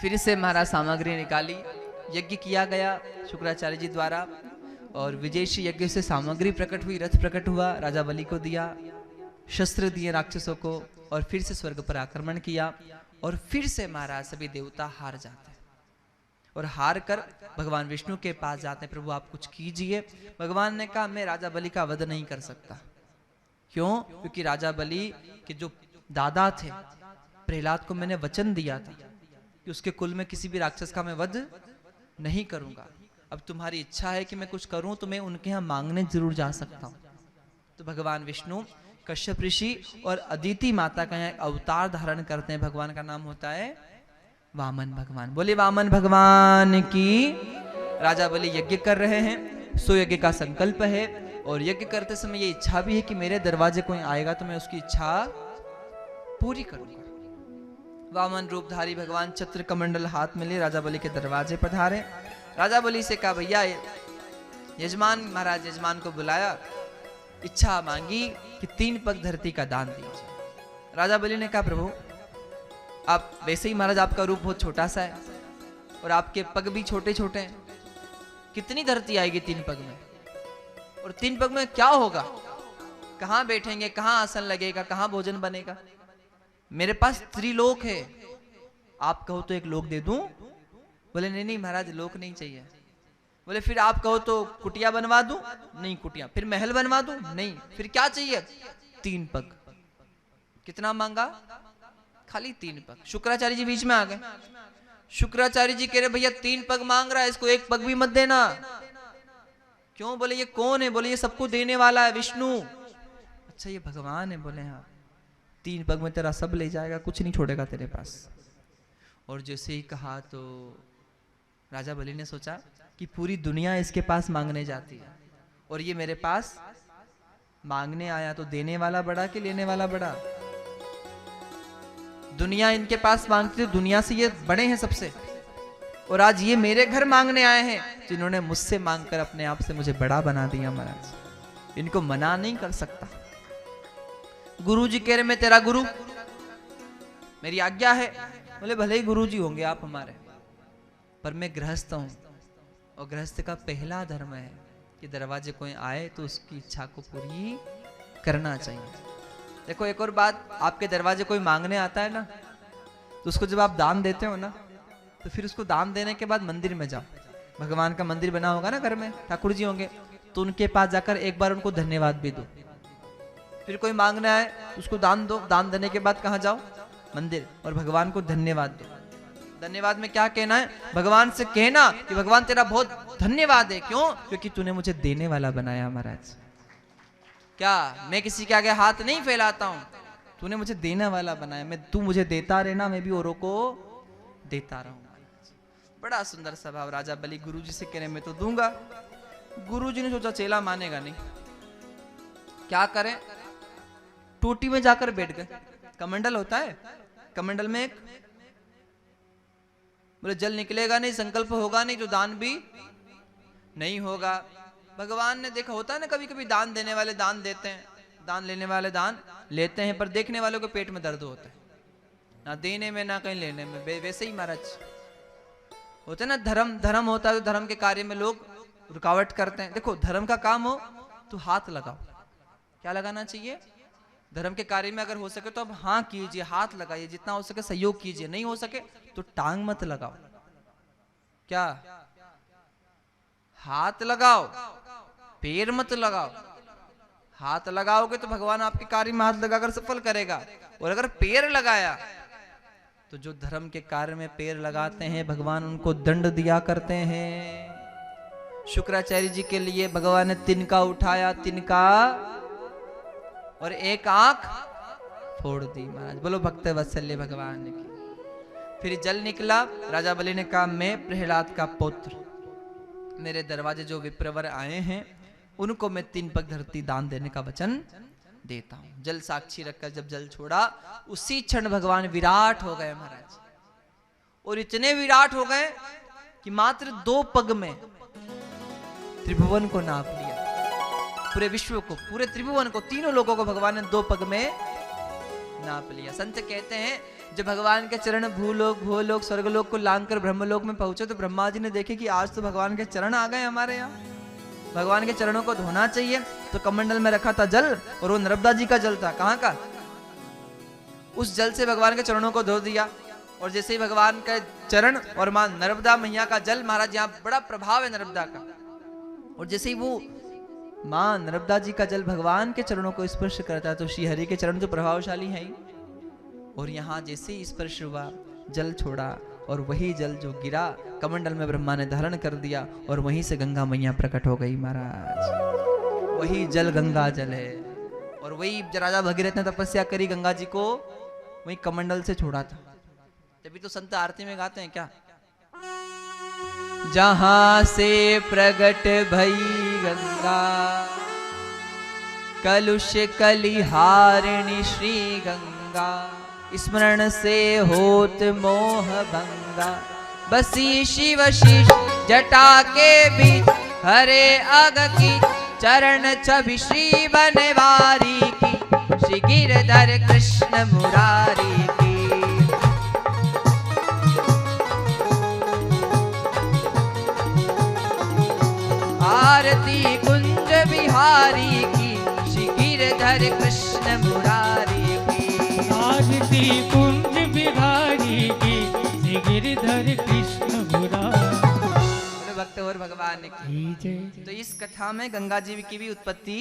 फिर से महाराज सामग्री निकाली, यज्ञ किया गया शुक्राचार्य जी द्वारा, और विजयशी यज्ञ से सामग्री प्रकट हुई, रथ प्रकट हुआ, राजा बलि को दिया, शस्त्र दिए राक्षसों को, और फिर से स्वर्ग पर आक्रमण किया। और फिर से महाराज सभी देवता हार जाते हैं, और हार कर भगवान विष्णु के पास जाते हैं, प्रभु आप कुछ कीजिए। भगवान ने कहा मैं राजा बलि का वध नहीं कर सकता। क्यों? क्योंकि राजा बलि के जो दादा थे प्रहलाद को मैंने वचन दिया था कि उसके कुल में किसी भी राक्षस का मैं वध नहीं करूंगा। अब तुम्हारी इच्छा है कि मैं कुछ करूं तो मैं उनके यहाँ मांगने जरूर जा सकता हूं। तो भगवान विष्णु कश्यप ऋषि और अदिति माता का यहाँ अवतार धारण करते हैं। भगवान का नाम होता है वामन भगवान। बोले वामन भगवान की। राजा बलि यज्ञ कर रहे हैं, सो यज्ञ का संकल्प है, और यज्ञ करते समय ये इच्छा भी है कि मेरे दरवाजे कोई आएगा तो मैं उसकी इच्छा पूरी करूंगा। वामन रूपधारी भगवान छत्र कमंडल हाथ में ले राजा बलि के दरवाजे पधारे। राजा बलि से कहा भैया यजमान, महाराज यजमान को बुलाया, इच्छा मांगी कि 3 पग धरती का दान दीजिए। राजा बलि ने कहा प्रभु आप वैसे ही महाराज आपका रूप बहुत छोटा सा है और आपके पग भी छोटे छोटे हैं, कितनी धरती आएगी 3 पग में? और 3 पग में क्या होगा? कहां बैठेंगे, कहां आसन लगेगा, कहां भोजन बनेगा? मेरे पास त्रिलोक है, आप कहो तो एक लोक दे दूं? बोले नहीं नहीं महाराज लोक नहीं चाहिए। बोले फिर आप कहो तो कुटिया बनवा दूं? नहीं कुटिया। फिर महल बनवा दूं? नहीं। फिर क्या चाहिए? 3 पग। कितना मांगा? खाली 3 पग। शुक्राचार्य जी बीच में आ गए। शुक्राचार्य जी कह रहे भैया 3 पग मांग रहा है, इसको 1 पग भी मत देना। क्यों? बोले ये कौन है? बोले ये सबको देने वाला है विष्णु। अच्छा ये भगवान है? बोले हाँ। 3 पग में तेरा सब ले जाएगा, कुछ नहीं छोड़ेगा तेरे पास। और जैसे ही कहा तो राजा बलि ने सोचा कि पूरी दुनिया इसके पास मांगने जाती है और ये मेरे पास मांगने आया, तो देने वाला बड़ा कि लेने वाला बड़ा? दुनिया इनके पास मांगती, तो दुनिया से ये बड़े हैं सबसे, और आज ये मेरे घर मांगने आए हैं जिन्होंने मुझसे मांगकर अपने आप से मुझे बड़ा बना दिया। महाराज इनको मना नहीं कर सकता। गुरु जी कह रहे मैं तेरा गुरु, मेरी आज्ञा है। बोले भले ही गुरु जी होंगे आप हमारे, पर मैं गृहस्थ हूं, और गृहस्थ का पहला धर्म है कि दरवाजे कोई आए तो उसकी इच्छा को पूरी करना चाहिए। देखो एक और बात, आपके दरवाजे कोई मांगने आता है ना, तो उसको जब आप दान देते हो ना, तो फिर उसको दान देने के बाद मंदिर में जाओ। भगवान का मंदिर बना होगा ना घर में, ठाकुर जी होंगे, तो उनके पास जाकर एक बार उनको धन्यवाद भी दो। फिर कोई मांगने आए उसको दान दो। दान देने के बाद कहाँ जाओ? मंदिर, और भगवान को धन्यवाद दो। धन्यवाद में क्या कहना है? भगवान से कहना कि भगवान तेरा बहुत धन्यवाद है। क्यों? क्योंकि तूने मुझे देने वाला बनाया। महाराज क्या मैं किसी के आगे हाथ नहीं फैलाता हूं, तूने मुझे देने वाला बनाया। मैं तू मुझे देता रहना, मैं भी औरों को देता रहूंगा। बड़ा सुंदर स्वभाव। राजा बलि गुरु जी से कह रहे मैं तो दूंगा। गुरु जी ने सोचा चेला मानेगा नहीं, क्या करें? टोटी में जाकर बैठ गए। कमंडल होता है, कमंडल में एक बोले जल निकलेगा नहीं, संकल्प होगा नहीं, तो दान भी नहीं होगा। भगवान ने देखा होता है ना, कभी कभी दान देने वाले दान देते हैं, दान लेने वाले दान लेते हैं, पर देखने वालों के पेट में दर्द होता है, ना देने में ना कहीं लेने में। वैसे ही महाराज होता है ना, धर्म होता है तो धर्म के कार्य में लोग रुकावट करते हैं। देखो धर्म का काम हो तो हाथ लगाओ। क्या लगाना चाहिए? धर्म के कार्य में अगर हो सके तो अब हाँ कीजिए, हाथ लगाइए, जितना हो सके सहयोग कीजिए। नहीं हो सके तो टांग मत लगाओ। क्या? हाथ लगाओ, पैर मत लगाओ। हाथ लगाओगे तो भगवान आपके कार्य में हाथ लगाकर सफल करेगा, और अगर पैर लगाया तो जो धर्म के कार्य में पैर लगाते हैं भगवान उनको दंड दिया करते हैं। शुक्राचार्य जी के लिए भगवान ने तिनका उठाया, तिनका, और एक आंख फोड़ दी। महाराज बोलो भक्त वत्सल्य भगवान की। फिर जल निकला। राजा बलि ने कहा मैं प्रहलाद का पुत्र, मेरे दरवाजे जो विप्रवर आए हैं उनको मैं 3 पग धरती दान देने का वचन देता हूं। जल साक्षी रखकर जब जल छोड़ा, उसी क्षण भगवान विराट हो गए महाराज, और इतने विराट हो गए कि मात्र 2 पग में त्रिभुवन को नाप लिया। पूरे विश्व को, पूरे त्रिभुवन को, तीनों लोगों को भगवान ने 2 पग में नाप लिया। संत कहते हैं जब भगवान के चरण भूलोक भूलोक स्वर्गलोक को लांग कर ब्रह्मलोक में पहुंचे तो ब्रह्मा जी ने देखे कि आज तो भगवान के चरण आ गए हमारे यहाँ, भगवान के चरणों को धोना चाहिए। तो कमंडल में रखा था जल और वो नर्मदा जी का जल था। कहाँ का? उस जल से भगवान के चरणों को धो दिया। और जैसे ही भगवान का चरण और मां नर्मदा मैया का जल, महाराज यहाँ बड़ा प्रभाव है नर्मदा का, और जैसे ही वो मां नर्मदा जी का जल भगवान के चरणों को स्पर्श करता है तो श्री हरि के चरण तो प्रभावशाली है ही। और यहाँ जैसे ही स्पर्श हुआ, जल छोड़ा और वही जल जो गिरा कमंडल में ब्रह्मा ने धारण कर दिया और वहीं से गंगा मैया प्रकट हो गई महाराज। वही जल गंगा जल है। और वही राजा भगीरथ ने तपस्या करी, गंगा जी को वही कमंडल से छोड़ा था। तभी तो संत आरती में गाते हैं क्या, जहां से प्रगट भई गंगा कलुष कलिहारिणी श्री गंगा, स्मरण से होत मोह भंगा, बसी शिव शीश जटा के बीच, हरे अग की चरण छवि श्री बनवारी की, श्री गिरधर कृष्ण मुरारी की। आरती कुंज बिहारी की, श्री गिरधर कृष्ण मुरारी की। आरती कुंज बिहारी की, श्री गिरधर कृष्ण मुरारी। भक्त और भगवान की। तो इस कथा में गंगा जी की भी उत्पत्ति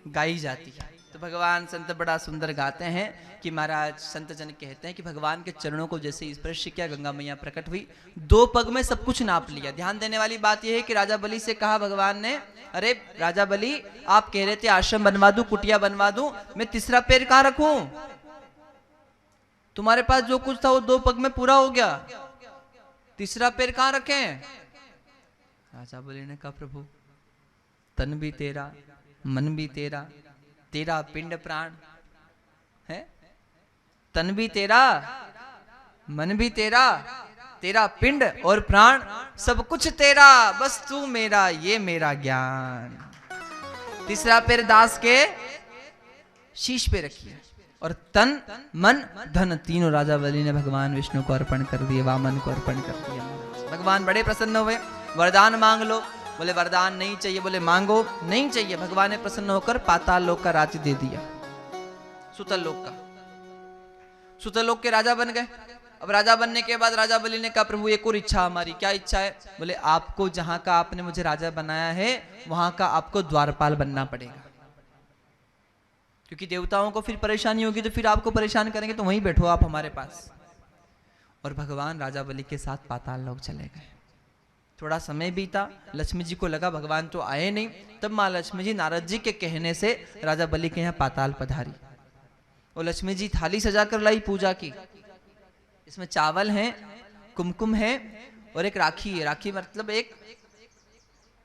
गाई जाती है। तो भगवान संत बड़ा सुंदर गाते हैं कि महाराज संत जन कहते हैं कि भगवान के चरणों को जैसे स्पर्श किया गंगा मैया प्रकट हुई, 2 पग में सब कुछ नाप लिया। ध्यान देने वाली बात यह है कि राजा बलि से कहा भगवान ने, अरे राजा बलि आप कह रहे थे आश्रम बनवा दूं, कुटिया बनवा दूं, मैं तीसरा पैर कहां रखूं? तुम्हारे पास जो कुछ था वो 2 पग में पूरा हो गया, तीसरा पैर कहां रखें? राजा बलि ने कहा प्रभु तन भी तेरा, मन भी तेरा, तेरा पिंड प्राण है, तन भी तेरा, मन भी तेरा, तेरा पिंड और प्राण सब कुछ तेरा, बस तू मेरा, ये मेरा ज्ञान। तीसरा पैर दास के शीश पे रखिए और तन मन धन तीनों राजा बलि ने भगवान विष्णु को अर्पण कर दिए, वामन को अर्पण कर दिया। भगवान बड़े प्रसन्न हुए, वरदान मांग लो, बोले वरदान नहीं चाहिए, बोले मांगो, नहीं चाहिए। भगवान ने प्रसन्न होकर पाताल लोक का राज्य दे दिया, सुतल लोक का। सुतल लोक के राजा बन गए। अब राजा बनने के बाद राजा बलि ने कहा प्रभु एक और इच्छा हमारी। क्या इच्छा है? बोले आपको जहां का आपने मुझे राजा बनाया है वहां का आपको द्वारपाल बनना पड़ेगा, क्योंकि देवताओं को फिर परेशानी होगी तो फिर आपको परेशान करेंगे, तो वहीं बैठो आप हमारे पास। और भगवान राजा बलि के साथ पाताल लोक चले गए। थोड़ा समय बीता, लक्ष्मी जी को लगा भगवान तो आए नहीं, तब माँ लक्ष्मी जी नारद जी के कहने से राजा बलि के यहाँ पाताल पधारी। और लक्ष्मी जी थाली सजा कर लाई पूजा की। इसमें चावल है, कुमकुम है और एक राखी है। राखी मतलब एक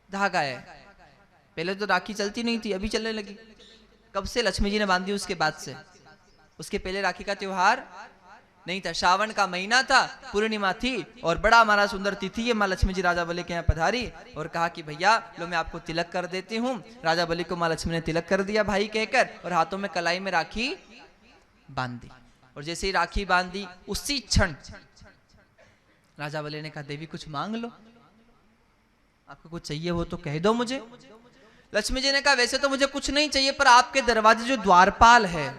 धागा है। पहले तो राखी चलती नहीं थी, अभी चलने लगी। कब से? लक्ष्मी जी ने बांधी उसके बाद से। उसके पहले राखी का त्योहार नहीं था। श्रावण का महीना था, पूर्णिमा थी और बड़ा हमारा सुंदर तिथि है। माँ लक्ष्मी जी राजा बलि के यहाँ पधारी और कहा कि भैया लो मैं आपको तिलक कर देती हूँ। राजा बलि को माँ लक्ष्मी ने तिलक कर दिया भाई कहकर, और हाथों में कलाई में राखी बांधी। और जैसे ही राखी बांधी उसी क्षण राजा बलि ने कहा देवी कुछ मांग लो, आपको कुछ चाहिए हो तो कह दो मुझे। लक्ष्मी जी ने कहा वैसे तो मुझे कुछ नहीं चाहिए, पर आपके दरवाजे जो द्वारपाल है,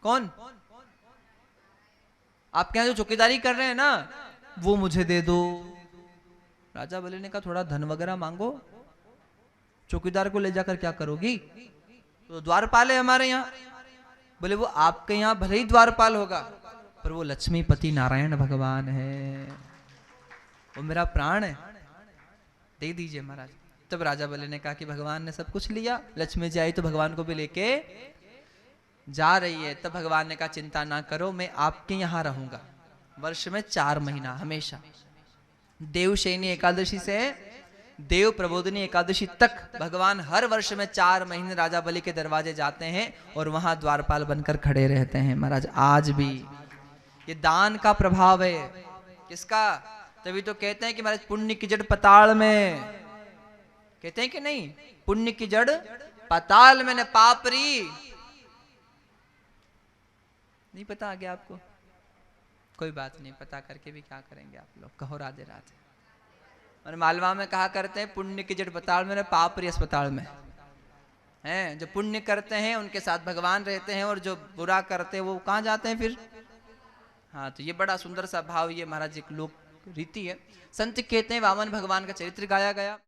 कौन आपके यहाँ जो चौकीदारी कर रहे हैं ना, वो मुझे दे दो। राजा बलि ने कहा थोड़ा धन वगैरह मांगो, चौकीदार को ले जाकर क्या करोगी? तो द्वारपाल है हमारे यहाँ। बोले वो आपके यहाँ भले ही द्वारपाल होगा, पर वो लक्ष्मीपति नारायण भगवान है, वो मेरा प्राण है, दे दीजिए महाराज। तब राजा बलि ने कहा कि भगवान ने सब कुछ लिया। लक्ष्मी जी आई तो भगवान को भी लेके जा रही है। तब भगवान ने कहा चिंता ना करो, मैं आपके यहाँ रहूंगा वर्ष में 4 महीना हमेशा। देवशयनी एकादशी से देव प्रबोधिनी एकादशी तक भगवान हर वर्ष में 4 महीने राजा बलि के दरवाजे जाते हैं और वहां द्वारपाल बनकर खड़े रहते हैं महाराज। आज भी ये दान का प्रभाव है। किसका? तभी तो कहते हैं कि महाराज पुण्य की जड़ पताल में, कहते हैं कि नहीं, पुण्य की जड़ पताल में न पापरी। नहीं पता आ गया आपको? कोई बात नहीं, पता करके भी क्या करेंगे आप लोग, कहो राधे राधे। और मालवा में कहा करते हैं पुण्य की जड़ पताल में, पाप री अस्पताल में हैं। जो पुण्य करते हैं उनके साथ भगवान रहते हैं, और जो बुरा करते हैं वो कहाँ जाते हैं फिर। हाँ, तो ये बड़ा सुंदर सा भाव, ये महाराज एक लोक रीति है। संत कहते हैं वामन भगवान का चरित्र गाया गया।